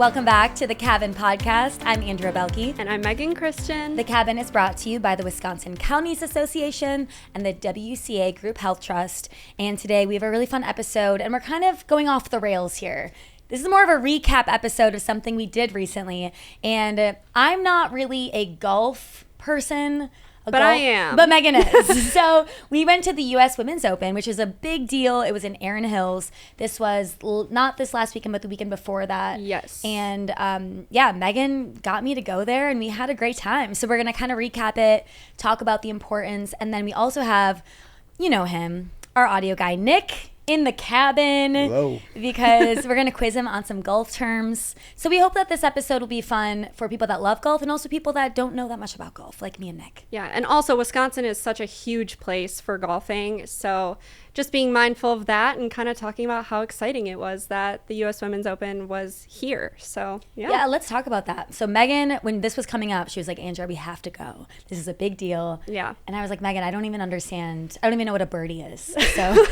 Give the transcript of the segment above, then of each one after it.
Welcome back to the Cabin Podcast. I'm Andrea Belke. And I'm Megan Christian. The Cabin is brought to you by the Wisconsin Counties Association and the WCA Group Health Trust. And today we have a really fun episode, and we're kind of going off the rails here. This is more of a recap episode of something we did recently. And I'm not really a golf person. I am. But Megan is. So we went to the U.S. Women's Open, which is a big deal. It was in Erin Hills. This was not this last weekend, but the weekend before that. Yes. And Megan got me to go there, and we had a great time. So we're going to kind of recap it, talk about the importance, and then we also have, you know him, our audio guy, Nick, in the cabin. Hello. Because we're going to quiz him on some golf terms. So we hope that this episode will be fun for people that love golf and also people that don't know that much about golf, like me and Nick. Yeah, and also Wisconsin is such a huge place for golfing. So just being mindful of that and kind of talking about how exciting it was that the U.S. Women's Open was here. So, Yeah, let's talk about that. So Megan, when this was coming up, she was like, Andrea, we have to go. This is a big deal. Yeah. And I was like, Megan, I don't even understand. I don't even know what a birdie is. So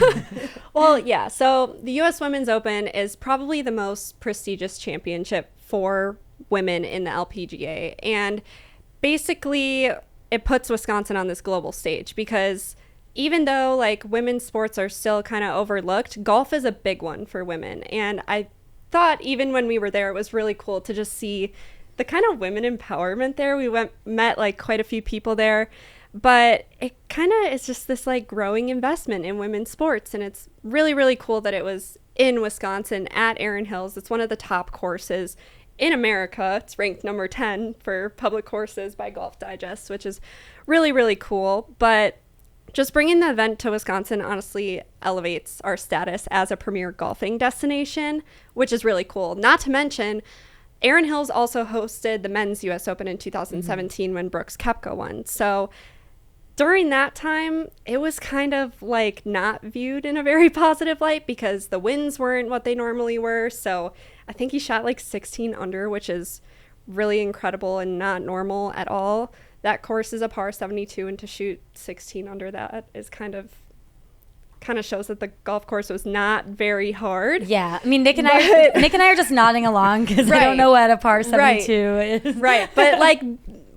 Well, yeah. So the U.S. Women's Open is probably the most prestigious championship for women in the LPGA. And basically, it puts Wisconsin on this global stage because even though like women's sports are still kind of overlooked, golf is a big one for women. And I thought even when we were there, it was really cool to just see the kind of women empowerment there. We met like quite a few people there. But it kind of is just this like growing investment in women's sports. And it's really, really cool that it was in Wisconsin at Erin Hills. It's one of the top courses in America. It's ranked number 10 for public courses by Golf Digest, which is really, really cool. But just bringing the event to Wisconsin honestly elevates our status as a premier golfing destination, which is really cool. Not to mention, Erin Hills also hosted the men's U.S. Open in 2017 when Brooks Koepka won. So during that time, it was kind of like not viewed in a very positive light because the winds weren't what they normally were. So I think he shot like 16 under, which is really incredible and not normal at all. That course is a par 72, and to shoot 16 under that is kind of shows that the golf course was not very hard. yeah, I mean, Nick and I are just nodding along because I don't know what a par 72 is. Right, but like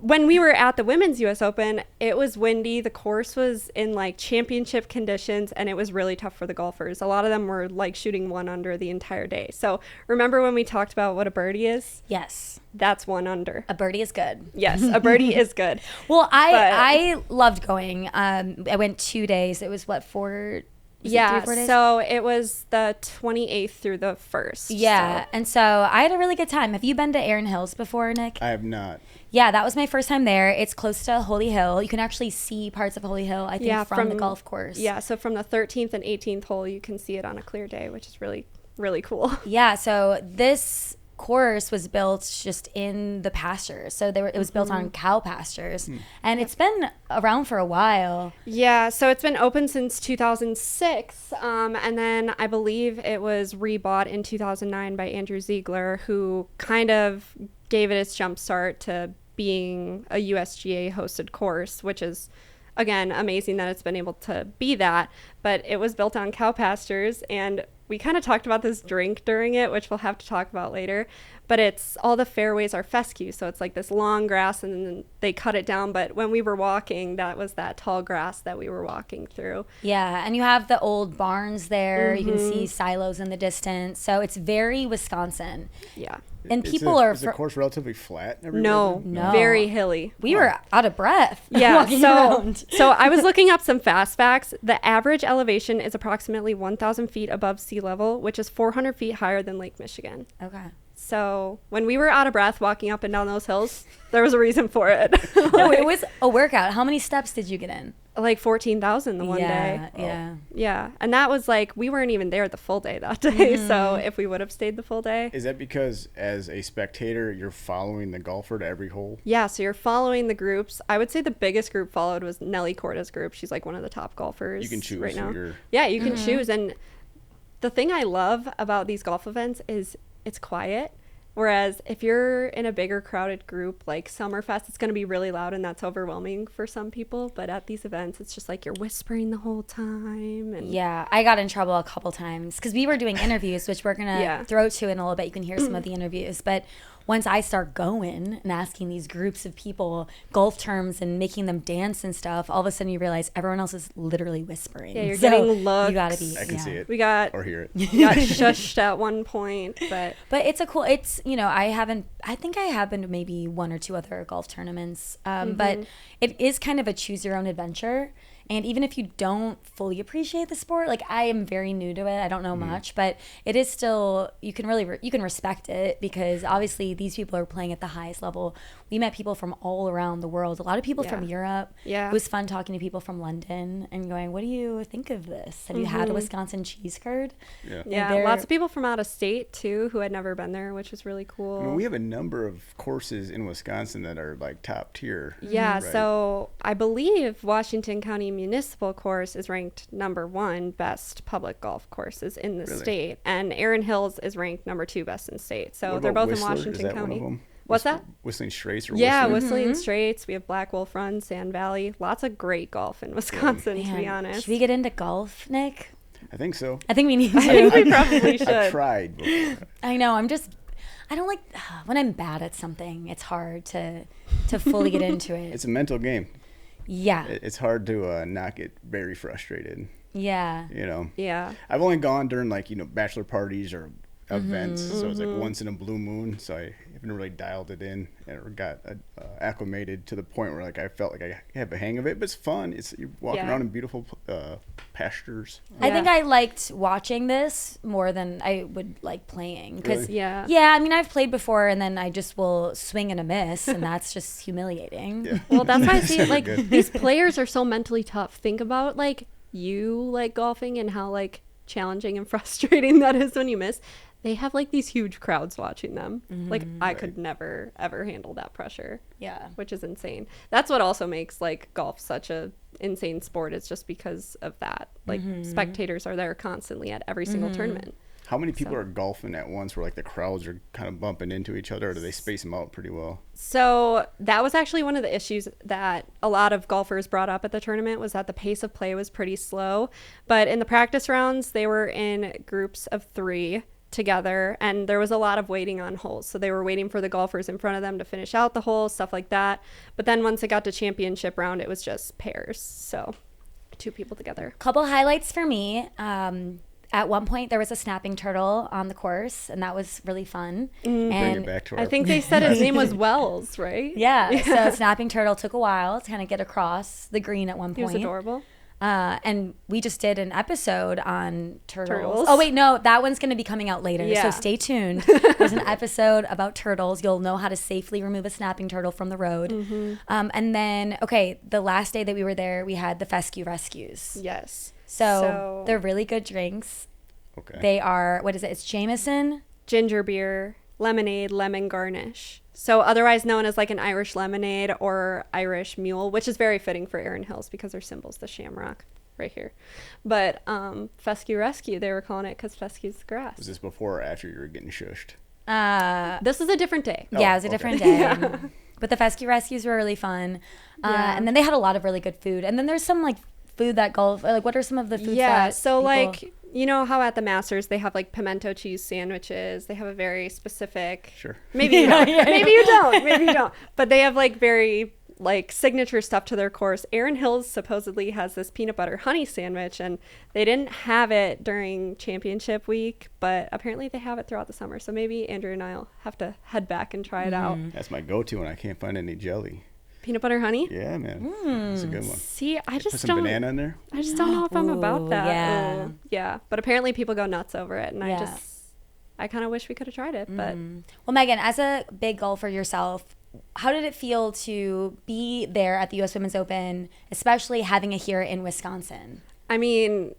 when we were at the Women's U.S. Open, it was windy. The course was in like championship conditions, and it was really tough for the golfers. A lot of them were like shooting 1 under the entire day. So remember when we talked about what a birdie is? Yes. That's 1 under. A birdie is good. Yes, a birdie is good. Well, I loved going. I went 2 days. It was what, 4? Yeah, 3 or 4 days? So it was the 28th through the 1st. Yeah, and so I had a really good time. Have you been to Erin Hills before, Nick? I have not. Yeah, that was my first time there. It's close to Holy Hill. You can actually see parts of Holy Hill, I think, from the golf course. Yeah, so from the 13th and 18th hole, you can see it on a clear day, which is really, really cool. Yeah, so this course was built just in the pastures. So it was built on cow pastures. And it's been around for a while. Yeah, so it's been open since 2006. And then I believe it was rebought in 2009 by Andrew Ziegler, who kind of gave it its jump start to being a USGA hosted course, which is, again, amazing that it's been able to be that. But it was built on cow pastures, and we kind of talked about this drink during it, which we'll have to talk about later. But it's all the fairways are fescue, so it's like this long grass, and then they cut it down. But when we were walking, that was that tall grass that we were walking through. Yeah, and you have the old barns there. You can see silos in the distance. So it's very Wisconsin. Yeah. And Is the course relatively flat everywhere? No, very hilly. We were out of breath. Yeah, walking around. So I was looking up some fast facts. The average elevation is approximately 1,000 feet above sea level, which is 400 feet higher than Lake Michigan. Okay. So when we were out of breath walking up and down those hills, there was a reason for it. No, it was a workout. How many steps did you get in? Like 14,000 the one day. Yeah. Yeah. And that was like, we weren't even there the full day that day. So if we would have stayed the full day. Is that because as a spectator, you're following the golfer to every hole? Yeah. So you're following the groups. I would say the biggest group followed was Nelly Corda's group. She's like one of the top golfers. You can choose right now. Your... Yeah, you can choose. And the thing I love about these golf events is it's quiet. Whereas if you're in a bigger crowded group like Summerfest, it's going to be really loud and that's overwhelming for some people. But at these events, it's just like you're whispering the whole time. And Yeah, I got in trouble a couple times because we were doing interviews, which we're going to Yeah. throw to in a little bit. You can hear some of the interviews. But once I start going and asking these groups of people golf terms and making them dance and stuff, all of a sudden you realize everyone else is literally whispering. Yeah, you're So getting looks. You got to be. I can yeah. see it we got or hear it. got shushed at one point, but But it's a cool, it's, you know, I think I have been to maybe one or two other golf tournaments, but it is kind of a choose your own adventure. And even if you don't fully appreciate the sport, like I am very new to it, I don't know much, but it is still, you can really, you can respect it because obviously these people are playing at the highest level. We met people from all around the world, a lot of people from Europe. Yeah. It was fun talking to people from London and going, what do you think of this? Have you had a Wisconsin cheese curd? Yeah. yeah, they're- lots of people from out of state too who had never been there, which was really cool. I mean, we have a number of courses in Wisconsin that are like top tier. Yeah, right? so I believe Washington County Municipal Course is ranked #1 best public golf courses in the Really? state, and Erin Hills is ranked #2 best in state. So What they're about both Whistler? in Is Washington that one County. of them? What's that? Whistling Straits or Yeah, Whistler? Whistling Straits. We have Black Wolf Run, Sand Valley. Lots of great golf in Wisconsin, to be Man, honest. should we get into golf, Nick? I think so. I think we need I think to. we probably should. I've tried before. I know. I don't like when I'm bad at something. It's hard to fully get into it. It's a mental game. Yeah. It's hard to not get very frustrated. Yeah. You know, Yeah. I've only gone during like bachelor parties or events, so it's like once in a blue moon. So I haven't really dialed it in or got acclimated to the point where like I felt like I have a hang of it. But it's fun. It's you're walking Yeah. around in beautiful pastures. I think Yeah. I liked watching this more than I would like playing because Really? Yeah. I mean I've played before and then I just will swing and a miss and that's just humiliating. Yeah. Well, that's why I see it, Never like good. these players are so mentally tough. Think about like you like golfing and how like challenging and frustrating that is when you miss. They have like these huge crowds watching them. Like I could never ever handle that pressure, Yeah. which is insane. That's what also makes like golf such a insane sport. It's just because of that. Like spectators are there constantly at every single tournament. How many people So- are golfing at once where like the crowds are kind of bumping into each other, or do they space them out pretty well? So that was actually one of the issues that a lot of golfers brought up at the tournament was that the pace of play was pretty slow. But in the practice rounds, they were in groups of 3 together and there was a lot of waiting on holes. So they were waiting for the golfers in front of them to finish out the hole, stuff like that. But then once it got to championship round, it was just pairs. So 2 people together. Couple highlights for me. At one point there was a snapping turtle on the course and that was really fun. Bring it And back to I our think they said his name was Wells, right? yeah, so snapping turtle took a while to kind of get across the green at one He was point. adorable. And we just did an episode on turtles. Turtles. Oh, wait, no, that one's going to be coming out later. Yeah. So stay tuned. There's an episode about turtles. You'll know how to safely remove a snapping turtle from the road. And then, okay, the last day that we were there, we had the fescue rescues. Yes. So they're really good drinks. Okay. They are, what is it? It's Jameson. Ginger beer, lemonade, lemon garnish. So otherwise known as like an Irish lemonade or Irish mule, which is very fitting for Erin Hills because their symbol's the shamrock right here. But fescue rescue, they were calling it because fescue's Was grass. this before or after you were getting shushed? This is a different day. Oh, Yeah, it was a okay. different day. But the fescue rescues were really fun. Yeah. And then they had a lot of really good food. And then there's some like food that golf, like what are some of the foods Yeah, that so people- like, you know how at the Masters they have like pimento cheese sandwiches. They have a very specific. Sure. Maybe you don't. Maybe you don't. Maybe you don't. But they have like very like signature stuff to their course. Erin Hills supposedly has this peanut butter honey sandwich, and they didn't have it during championship week, but apparently they have it throughout the summer. So maybe Andrew and I'll have to head back and try it out. That's my go-to when I can't find any jelly. Peanut butter honey. Yeah, man. That's a good one. See, I Put just some don't. banana in there. I just don't know if I'm about Ooh, that. yeah. Ooh, yeah. But apparently people go nuts over it, and Yeah. I kind of wish we could have tried it, but Well, Megan, as a big golfer yourself, how did it feel to be there at the U.S. Women's Open, especially having it here in Wisconsin? I mean,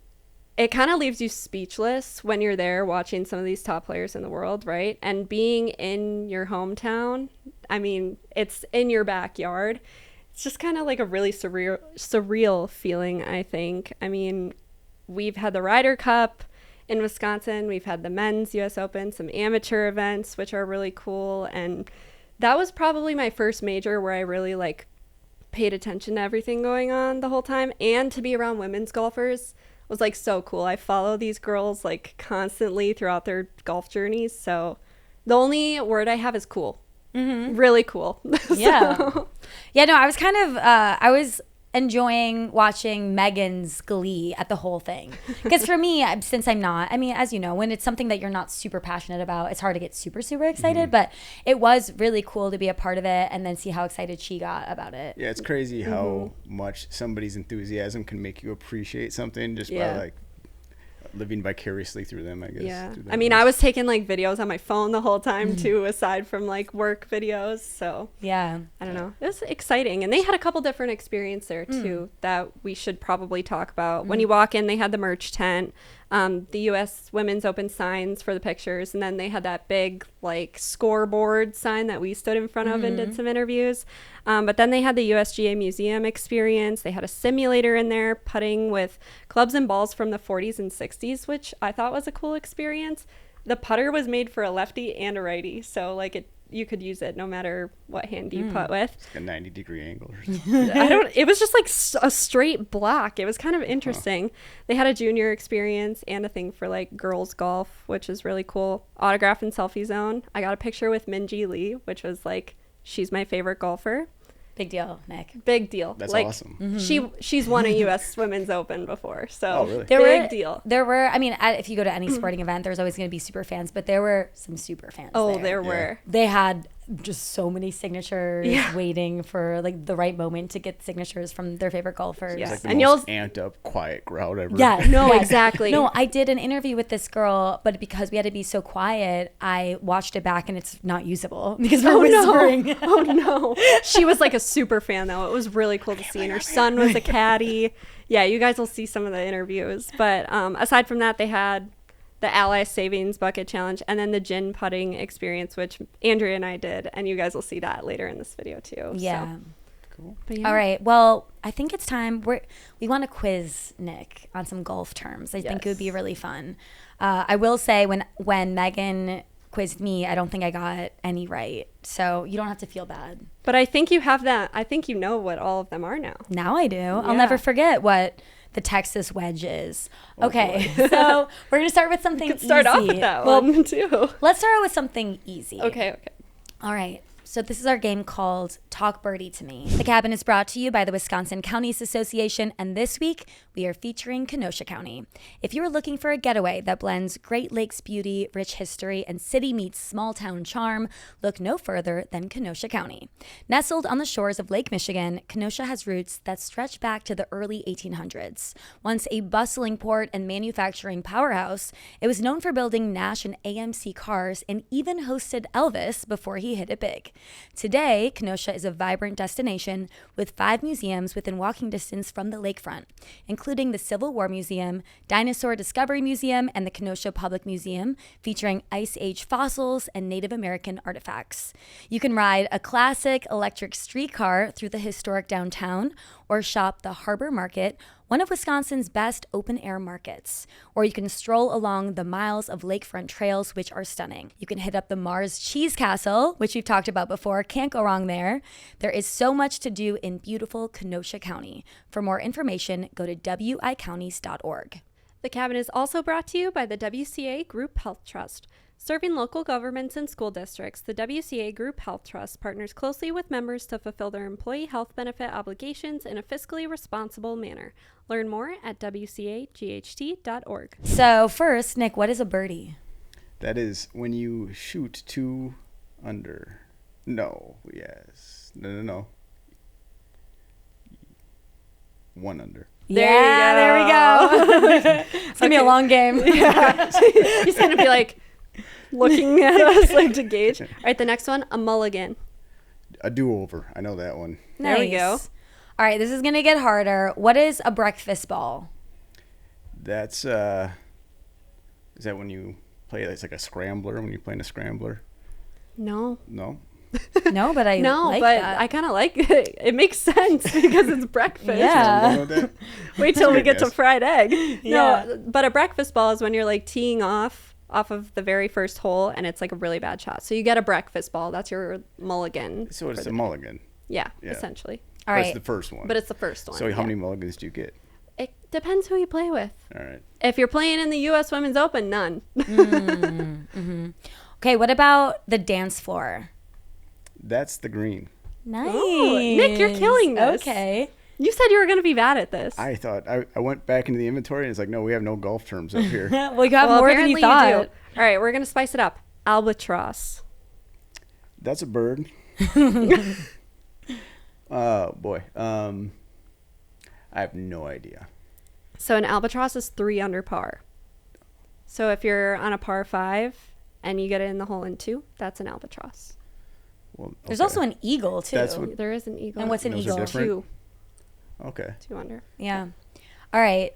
it kind of leaves you speechless when you're there watching some of these top players in the world, right? And being in your hometown, I mean, it's in your backyard. It's just kind of like a really surreal feeling, I think. I mean, we've had the Ryder Cup in Wisconsin, we've had the men's US Open, some amateur events, which are really cool. And that was probably my first major where I really like paid attention to everything going on the whole time. And to be around women's golfers was like so cool. I follow these girls like constantly throughout their golf journeys. So the only word I have is cool. Really cool. Yeah. So. Yeah, no, I was kind of, I was enjoying watching Megan's glee at the whole thing. Because for me, since I'm not, I mean, as you know, when it's something that you're not super passionate about, it's hard to get super, super excited. But it was really cool to be a part of it and then see how excited she got about it. Yeah, it's crazy how much somebody's enthusiasm can make you appreciate something just by like living vicariously through them, I guess. Yeah. I mean, I was taking like videos on my phone the whole time too, aside from like work videos. So yeah, I don't know. It was exciting. And they had a couple different experiences there too that we should probably talk about. When you walk in, they had the merch tent, the U.S. Women's Open signs for the pictures. And then they had that big like scoreboard sign that we stood in front of and did some interviews. But then they had the USGA Museum experience. They had a simulator in there, putting with clubs and balls from the 40s and 60s, which I thought was a cool experience. The putter was made for a lefty and a righty, so like you could use it no matter what hand you putt with. It's like a 90-degree angle or something. It was just like a straight block. It was kind of interesting. They had a junior experience and a thing for like girls golf, which is really cool. Autograph and selfie zone. I got a picture with Minji Lee, which was like, she's my favorite golfer. big deal, Nick. Big deal. That's like, awesome. She's won a U.S. Women's Open before, so really? big deal. There were, I mean, if you go to any sporting event, there's always going to be super fans, but there were some super fans. Oh, there there were. They had just so many signatures waiting for like the right moment to get signatures from their favorite golfers. Yeah. It's like the And most amped up, quiet crowd ever. Yeah, No, yes. exactly. No, I did an interview with this girl, but because we had to be so quiet, I watched it back and it's not usable because we're whispering. Oh no. She was like a super fan though. It was really cool to see. And her son was a caddy. Yeah, you guys will see some of the interviews. But aside from that, they had the Ally Savings Bucket Challenge and then the gin putting experience, which Andrea and I did. And you guys will see that later in this video too. Yeah. So. Cool. But yeah. All right. Well, I think it's time. We want to quiz Nick on some golf terms. I think it would be really fun. I will say when Megan quizzed me, I don't think I got any right. So you don't have to feel bad. But I think you have that. I think you know what all of them are now. Now I do. I'll never forget what the Texas wedge is. Okay. So we're going to start with something easy. Start off with that one too. Let's start with something easy. Okay. All right. So this is our game called Talk Birdie to Me. The Cabin is brought to you by the Wisconsin Counties Association, and this week we are featuring Kenosha County. If you are looking for a getaway that blends Great Lakes beauty, rich history, and city meets small town charm, look no further than Kenosha County. Nestled on the shores of Lake Michigan, Kenosha has roots that stretch back to the early 1800s. Once a bustling port and manufacturing powerhouse, it was known for building Nash and AMC cars and even hosted Elvis before he hit it big. Today, Kenosha is a vibrant destination with 5 museums within walking distance from the lakefront, including the Civil War Museum, Dinosaur Discovery Museum, and the Kenosha Public Museum, featuring Ice Age fossils and Native American artifacts. You can ride a classic electric streetcar through the historic downtown or shop the Harbor Market, one of Wisconsin's best open-air markets. Or you can stroll along the miles of lakefront trails, which are stunning. You can hit up the Mars Cheese Castle, which we've talked about before. Can't go wrong there. There is so much to do in beautiful Kenosha County. For more information, go to wicounties.org. The Cabin is also brought to you by the WCA Group Health Trust. Serving local governments and school districts, the WCA Group Health Trust partners closely with members to fulfill their employee health benefit obligations in a fiscally responsible manner. Learn more at wcaght.org. So first, Nick, what is a birdie? That is when you shoot 2 under. No. Yes. No. 1 under. There we go. It's going to be a long game. Yeah. He's going to be like looking at us like to gauge. All right, the next one, a mulligan. A do-over. I know that one. There we go. All right, this is going to get harder. What is a breakfast ball? That's is that when you play? It's like a scrambler when you're playing a scrambler. No. No. No, but I No, like but that. I kind of like it. It makes sense because it's breakfast. Yeah. I'm going with that. Wait till we get to Yes. fried egg. Yeah. No, but a breakfast ball is when you're like teeing off of the very first hole and it's like a really bad shot. So you get a breakfast ball. That's your mulligan. So it's for a mulligan. Yeah, Yeah. essentially. All But right. it's the first one. But it's the first one. So how yeah. many mulligans do you get? It depends who you play with. All right. If you're playing in the U.S. Women's Open, none. Okay, what about the dance floor? That's the green. Nice. Ooh, Nick, you're killing this. Okay. You said you were going to be bad at this. I thought I went back into the inventory and it's like, no, we have no golf terms up here. Well, you have well, more than apparently you thought. do. All right, we're going to spice it up. Albatross. That's a bird. Oh boy. I have no idea. So an albatross is 3 under par. So if you're on a par 5 and you get it in the hole in 2, that's an albatross. Well, There's okay. also an eagle too. That's what- There is an eagle. And what's an Those are eagle? different? 2. Okay. 2 under. Yeah. All right.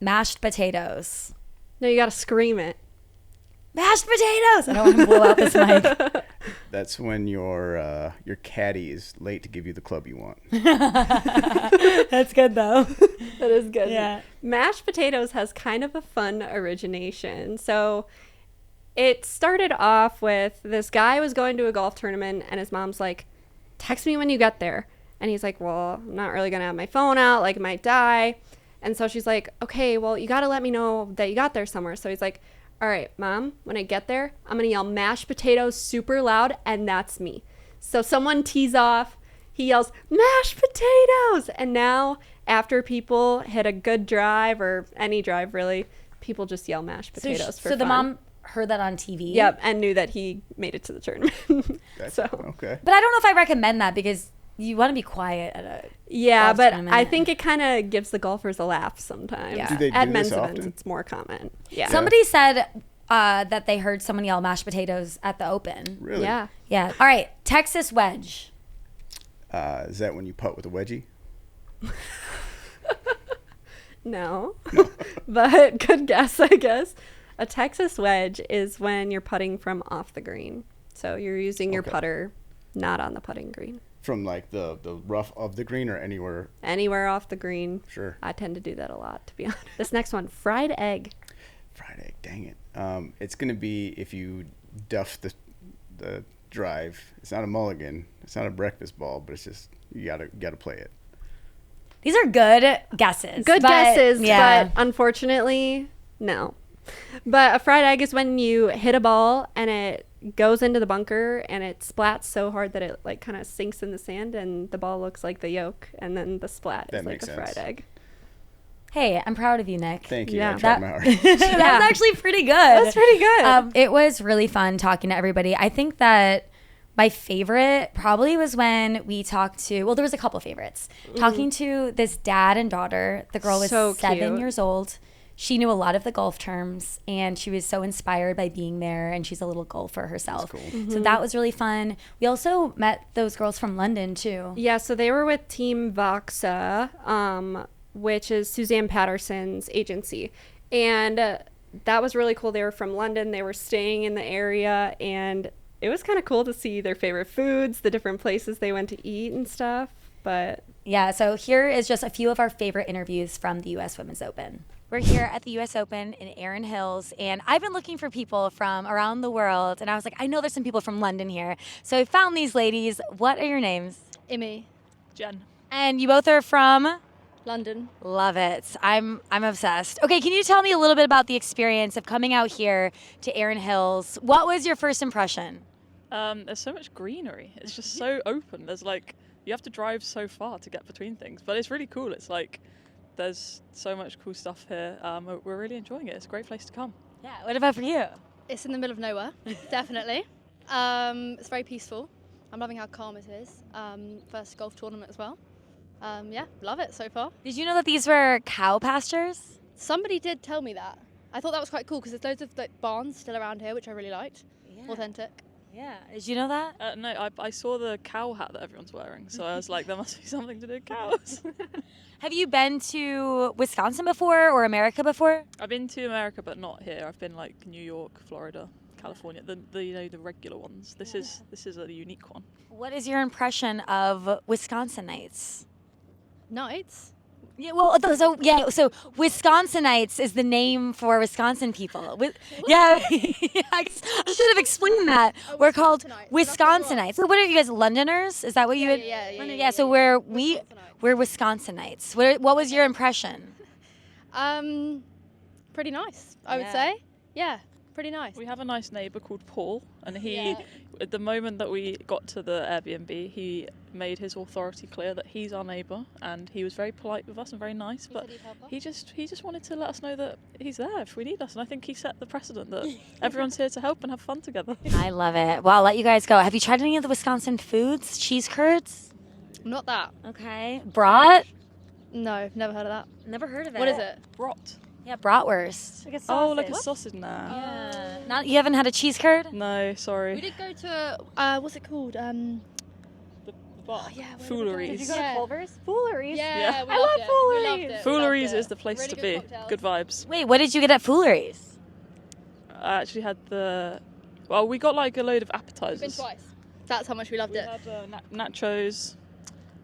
Mashed potatoes. No, you got to scream it. Mashed potatoes. I don't want to blow out this mic. That's when your caddy is late to give you the club you want. That's good though. That is good. Yeah. Mashed potatoes has kind of a fun origination. So it started off with this guy was going to a golf tournament and his mom's like, text me when you get there. And he's like, well, I'm not really going to have my phone out. Like, it might die. And so she's like, okay, well, you got to let me know that you got there somewhere. So he's like, all right, Mom, when I get there, I'm going to yell mashed potatoes super loud. And that's me. So someone tees off. He yells, mashed potatoes. And now after people hit a good drive or any drive, really, people just yell mashed potatoes for so the fun. mom heard that on TV. Yep, and knew that he made it to the tournament. That's, So okay. But I don't know if I recommend that because you want to be quiet at a yeah, golf but tournament. I think it kind of gives the golfers a laugh sometimes. Yeah. Do they do At this men's often? events, it's more common. Yeah. Somebody said that they heard someone yell mashed potatoes at the Open. Really? Yeah. Yeah. All right. Texas wedge. Is that when you putt with a wedgie? No. But good guess, I guess. A Texas wedge is when you're putting from off the green. So you're using your Okay. putter not on the putting green. From like the rough of the green or anywhere? Anywhere off the green. Sure. I tend to do that a lot, to be honest. This next one, fried egg. Fried egg, dang it. It's gonna be if you duff the drive. It's not a mulligan. It's not a breakfast ball, but it's just you gotta play it. These are good guesses. Good but- guesses, Yeah. but unfortunately, no. But a fried egg is when you hit a ball and it goes into the bunker and it splats so hard that it like kind of sinks in the sand and the ball looks like the yolk and then the splat That is like makes a fried sense. egg. Hey, I'm proud of you, Nick. Thank you. Yeah. I tried That- my hard. That was actually pretty good. That's pretty good. It was really fun talking to everybody. I think that my favorite probably was when we talked to, well, there was a couple favorites. Talking to this dad and daughter. The girl was So 7 cute. years old. She knew a lot of the golf terms and she was so inspired by being there, and she's a little golfer herself. That's cool. So that was really fun. We also met those girls from London too. Yeah, so they were with Team Voxa, which is Suzanne Patterson's agency. And that was really cool. They were from London. They were staying in the area. And it was kind of cool to see their favorite foods, the different places they went to eat and stuff. But Yeah, so here is just a few of our favorite interviews from the U.S. Women's Open. We're here at the U.S. Open in Erin Hills, and I've been looking for people from around the world, and I was like, I know there's some people from London here. So I found these ladies. What are your names? Imi, Jen. And you both are from? London. Love it. I'm obsessed. Okay, can you tell me a little bit about the experience of coming out here to Erin Hills? What was your first impression? There's so much greenery. It's just so open. There's like, you have to drive so far to get between things, but it's really cool. It's like, there's so much cool stuff here. We're really enjoying it. It's a great place to come. Yeah, what about for you? It's in the middle of nowhere, definitely. It's very peaceful. I'm loving how calm it is. First golf tournament as well. Yeah, love it so far. Did you know that these were cow pastures? Somebody did tell me that. I thought that was quite cool because there's loads of like, barns still around here, which I really liked. Authentic. Yeah. Did you know that? No, I saw the cow hat that everyone's wearing, so I was like, there must be something to do with cows. Have you been to Wisconsin before or America before? I've been to America, but not here. I've been like New York, Florida, California, the regular ones. This is a unique one. What is your impression of Wisconsinites? Nights. Yeah, well, so Wisconsinites is the name for Wisconsin people. I should have explained that. Oh, We're called Wisconsinites. That's what it Wisconsinites. So what are you guys, Londoners? Is that what you would? Yeah. So we're Wisconsinites. What was your impression? Pretty nice, I would Yeah. say. Yeah, pretty nice. We have a nice neighbour called Paul, and he, Yeah. at the moment that we got to the Airbnb, he made his authority clear that he's our neighbour, and he was very polite with us and very nice. But he just wanted to let us know that he's there if we need us, and I think he set the precedent that everyone's here to help and have fun together. I love it. Well, I'll let you guys go. Have you tried any of the Wisconsin foods? Cheese curds? Not that. Okay. Brat? No, never heard of that. Never heard of it. What is it? Brat. Yeah, bratwurst. Like a Oh, like a sausage. sausage now. Yeah. You haven't had a cheese curd? No, sorry. We did go to what's it called? The bar. yeah, where did we go? Fooleries. Did you go to Yeah. Culver's? Fooleries. Yeah, Yeah. we I loved love it. Fooleries. We loved it. We Fooleries loved is it. the place Really to good be. cocktails. Good vibes. Wait, what did you get at Fooleries? I actually had we got like a load of We've appetizers. been twice. That's how much we loved We it. had nachos,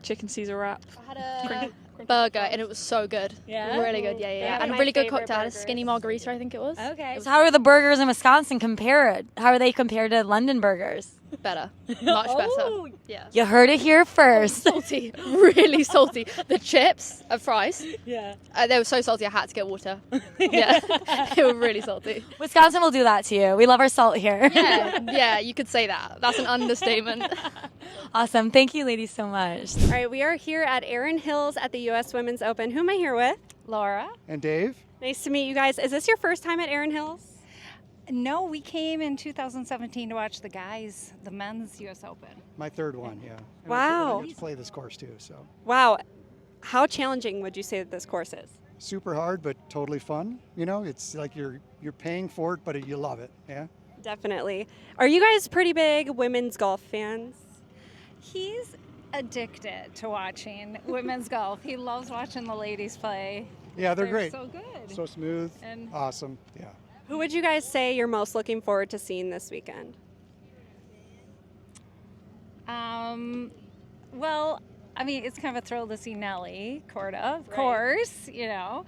chicken Caesar wrap. I had a burger and it was so good. Yeah? Really good. Yeah. They're And a my really good favorite cocktail. I had a burgers. skinny margarita, I think it was. Okay. It was So how are the burgers in Wisconsin compared? How are they compared to London burgers? better. Much Oh. better. Yeah. You heard it here first. Salty. Really salty. The chips and fries. Yeah. They were so salty I had to get water. Yeah. They were really salty. Wisconsin will do that to you. We love our salt here. Yeah, you could say that. That's an understatement. Awesome. Thank you, ladies, so much. All right, we are here at Erin Hills at the U.S. Women's Open. Who am I here with? Laura? And Dave? Nice to meet you guys. Is this your first time at Erin Hills? No, we came in 2017 to watch the men's U.S. Open. My third one, yeah. And Wow. I get to play this course too, so Wow. How challenging would you say that this course is? super hard but totally fun. You know, it's like you're paying for it, but you love it. Yeah. Definitely. Are you guys pretty big women's golf fans? He's addicted to watching women's golf. He loves watching the ladies play. Yeah, they're great. So good. So smooth. And- awesome. Yeah. Who would you guys say you're most looking forward to seeing this weekend? Well, I mean, it's kind of a thrill to see Nellie Corda, of course, you know.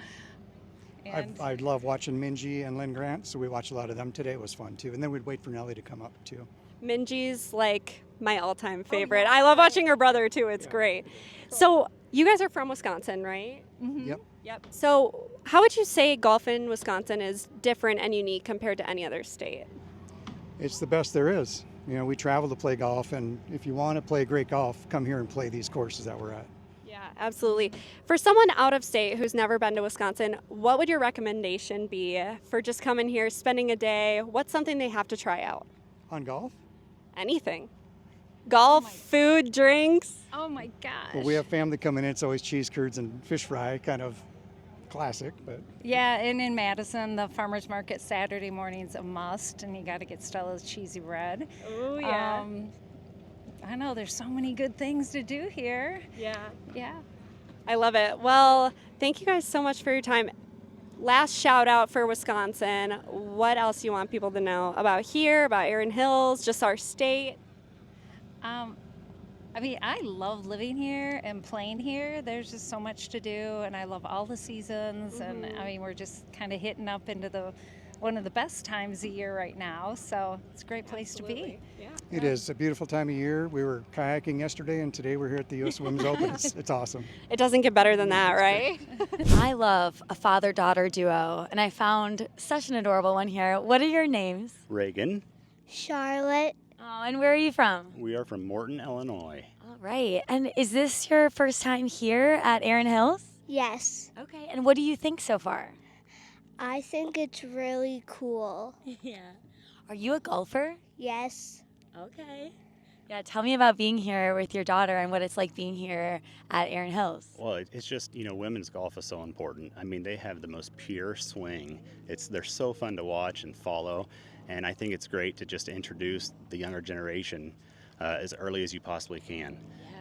And I love watching Minji and Lynn Grant, so we watched a lot of them today. It was fun too. And then we'd wait for Nellie to come up too. Minji's like my all-time favorite. I love watching her brother too. It's great. So you guys are from Wisconsin, right? Yep. Yep. So how would you say golf in Wisconsin is different and unique compared to any other state? It's the best there is. You know, we travel to play golf, and if you want to play great golf, come here and play these courses that we're at. Yeah, absolutely. For someone out of state who's never been to Wisconsin, what would your recommendation be for just coming here, spending a day? What's something they have to try out? On golf? Anything. Golf, food, drinks. oh my gosh. Well, we have family coming in. It's always cheese curds and fish fry, kind of classic, but Yeah, and in Madison, the farmers market Saturday morning's a must, and you got to get Stella's cheesy bread. Oh, yeah. I know there's so many good things to do here. Yeah. Yeah. I love it. Well, thank you guys so much for your time. Last shout out for Wisconsin. What else do you want people to know about here, about Erin Hills, just our state? I mean, I love living here and playing here. There's just so much to do, and I love all the seasons. And I mean, we're just kind of hitting up into one of the best times of year right now. So it's a great place to be. Yeah. it is a beautiful time of year. We were kayaking yesterday, and today we're here at the U.S. Women's Open. It's awesome. It doesn't get better than that, right? I love a father-daughter duo, and I found such an adorable one here. What are your names? Reagan. Charlotte. Oh, and where are you from? We are from Morton, Illinois. All right. And is this your first time here at Erin Hills? Yes. Okay. And what do you think so far? I think it's really cool. Yeah. Are you a golfer? Yes. Okay. Yeah, tell me about being here with your daughter and what it's like being here at Erin Hills. Well, it's just, women's golf is so important. I mean, they have the most pure swing. They're so fun to watch and follow. And I think it's great to just introduce the younger generation as early as you possibly can.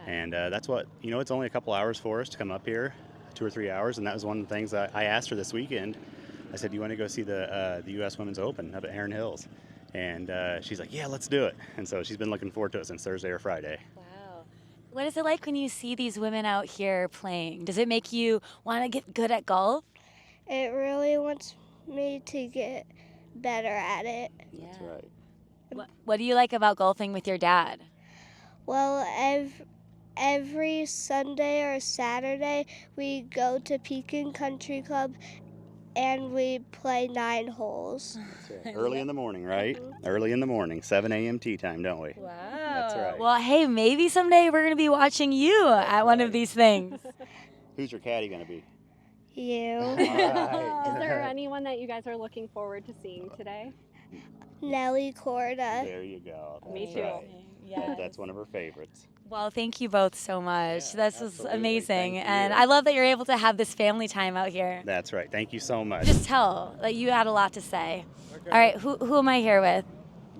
Yeah. And that's what, it's only a couple hours for us to come up here, 2 or 3 hours. And that was one of the things I asked her this weekend. I said, "Do you want to go see the U.S. Women's Open up at Erin Hills?" And she's like, yeah, let's do it. And so she's been looking forward to it since Thursday or Friday. Wow. What is it like when you see these women out here playing? Does it make you want to get good at golf? It really wants me to get better at it. Yeah. That's right. What do you like about golfing with your dad? Well, every Sunday or Saturday, we go to Pekin Country Club and we play 9 holes. Early in the morning, right? Early in the morning, 7 a.m. tea time, don't we? Wow. That's right. Well, hey, maybe someday we're going to be watching you at one of these things. Who's your caddy going to be? You. All right. Is there anyone that you guys are looking forward to seeing today? Nelly Corda. There you go. Me That's too. right. Yes. That's one of her favorites. Well, thank you both so much. Yeah, this was absolutely. amazing. Thank And you. I love that you're able to have this family time out here. That's right. Thank you so much. Just tell that you had a lot to say. All right, who am I here with?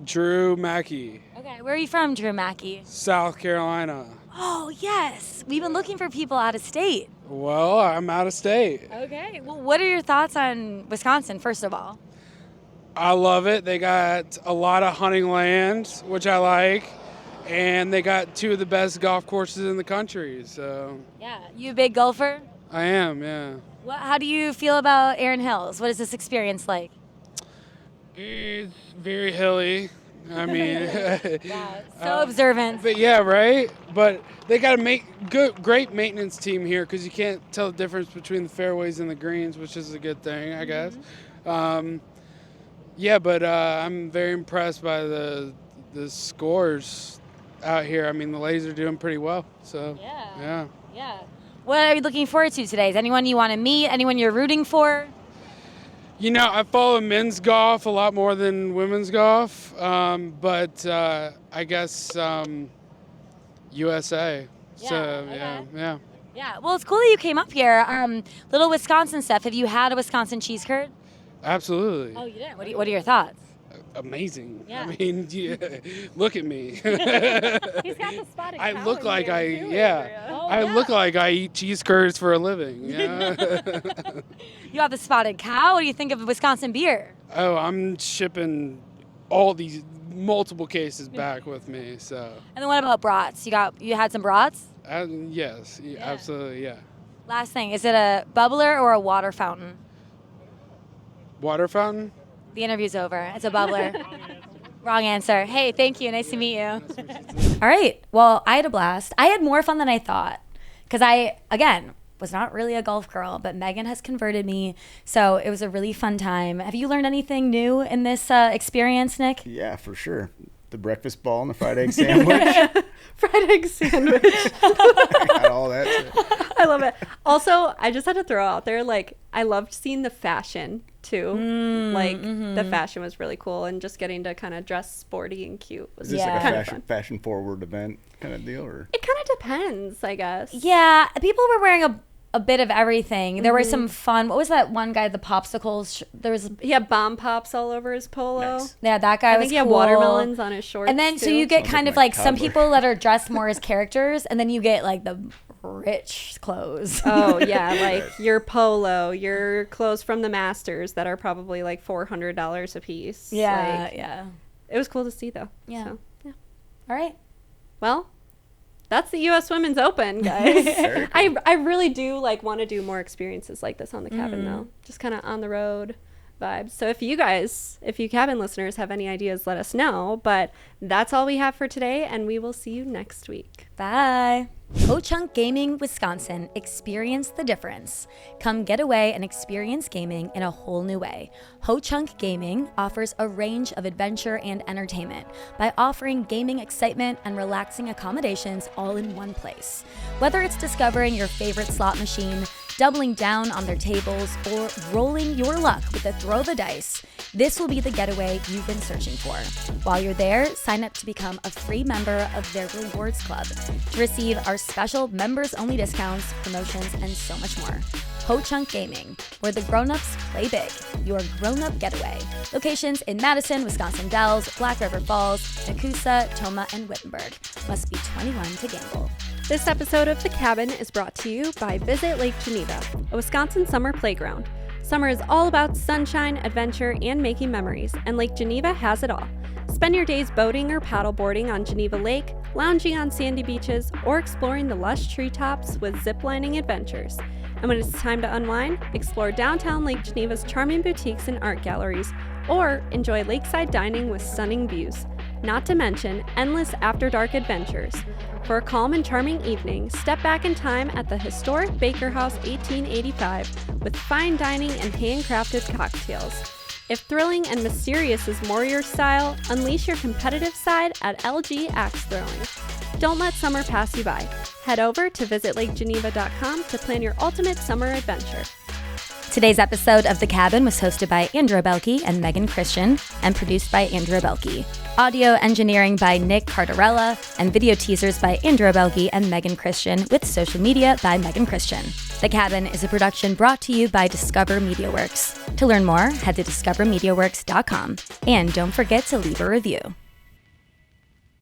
Drew Mackey, Okay, where are you from, Drew Mackey? South Carolina. Oh, yes. We've been looking for people out of state. Well, I'm out of state. Okay. Well, what are your thoughts on Wisconsin, first of all? I love it. They got a lot of hunting land, which I like, and they got 2 of the best golf courses in the country. So Yeah. You a big golfer? I am, yeah. How do you feel about Erin Hills? What is this experience like? It's very hilly. I mean, So observant. but yeah, right. But they got a great maintenance team here because you can't tell the difference between the fairways and the greens, which is a good thing, I guess. Yeah, but I'm very impressed by the scores out here. I mean, the ladies are doing pretty well. So yeah. Yeah. What are you looking forward to today? Is anyone you want to meet? Anyone you're rooting for? You know, I follow men's golf a lot more than women's golf, but I guess USA. So yeah. Yeah. Well, it's cool that you came up here. Little Wisconsin stuff. Have you had a Wisconsin cheese curd? Absolutely. Oh, you did. What are your thoughts? Amazing. Yeah. I mean, yeah, look at me. He's got the spotted cow I look in like here, too, Oh, I yeah. look like I eat cheese curds for a living. Yeah. You got the spotted cow. What do you think of Wisconsin beer? Oh, I'm shipping all these multiple cases back with me. So And then what about brats? You had some brats? yes, absolutely, yeah. Last thing, is it a bubbler or a water fountain? Water fountain. The interview's over. It's a bubbler. Wrong answer. Hey, thank you. Nice to meet you. All right. Well, I had a blast. I had more fun than I thought because I, again, was not really a golf girl, but Megan has converted me. So it was a really fun time. Have you learned anything new in this experience, Nick? Yeah, for sure. The breakfast ball and the fried egg sandwich. Fried egg sandwich. I got all that. I love it. Also, I just had to throw out there, like, I loved seeing the fashion too. The fashion was really cool, and just getting to kind of dress sporty and cute was Is this like kind a of fun. fashion forward event kind of deal, or? It kind of depends, I guess. Yeah. People were wearing a bit of everything. There were some fun. What was that one guy? The popsicles. There was. He had bomb pops all over his polo. Nice. Yeah, that guy I was think he had cool. watermelons on his shorts. And then so too. you get Sounds kind like of my like some toddler. people that are dressed more as characters, and then you get like the rich clothes. Oh yeah, like your polo, your clothes from the Masters that are probably like $400 a piece. yeah, Like, yeah. it was cool to see though. Yeah. So, yeah. All right. Well, that's the U.S. Women's Open, guys. Very cool. I really do like want to do more experiences like this on the cabin though. Just kind of on the road vibes. So if you cabin listeners have any ideas, let us know. But that's all we have for today, and we will see you next week. Bye. Ho-Chunk Gaming, Wisconsin. Experience the difference. Come get away and experience gaming in a whole new way. Ho-Chunk Gaming offers a range of adventure and entertainment by offering gaming excitement and relaxing accommodations all in one place. Whether it's discovering your favorite slot machine, doubling down on their tables, or rolling your luck with a throw the dice, this will be the getaway you've been searching for. While you're there, sign up to become a free member of their rewards club to receive our special members-only discounts, promotions, and so much more. Ho-Chunk Gaming, where the grown-ups play big. Your grown-up getaway. Locations in Madison, Wisconsin Dells, Black River Falls, Nakusa, Toma, and Wittenberg. Must be 21 to gamble. This episode of The Cabin is brought to you by Visit Lake Geneva, a Wisconsin summer playground. Summer is all about sunshine, adventure, and making memories, and Lake Geneva has it all. Spend your days boating or paddleboarding on Geneva Lake, lounging on sandy beaches, or exploring the lush treetops with ziplining adventures. And when it's time to unwind, explore downtown Lake Geneva's charming boutiques and art galleries, or enjoy lakeside dining with stunning views. Not to mention endless after-dark adventures. For a calm and charming evening, step back in time at the historic Baker House 1885 with fine dining and handcrafted cocktails. If thrilling and mysterious is more your style, unleash your competitive side at LG Axe Throwing. Don't let summer pass you by. Head over to visitlakegeneva.com to plan your ultimate summer adventure. Today's episode of The Cabin was hosted by Andrew Belke and Megan Christian and produced by Andrew Belke. Audio engineering by Nick Cardarella and video teasers by Andrew Belke and Megan Christian with social media by Megan Christian. The Cabin is a production brought to you by Discover MediaWorks. To learn more, head to discovermediaworks.com and don't forget to leave a review.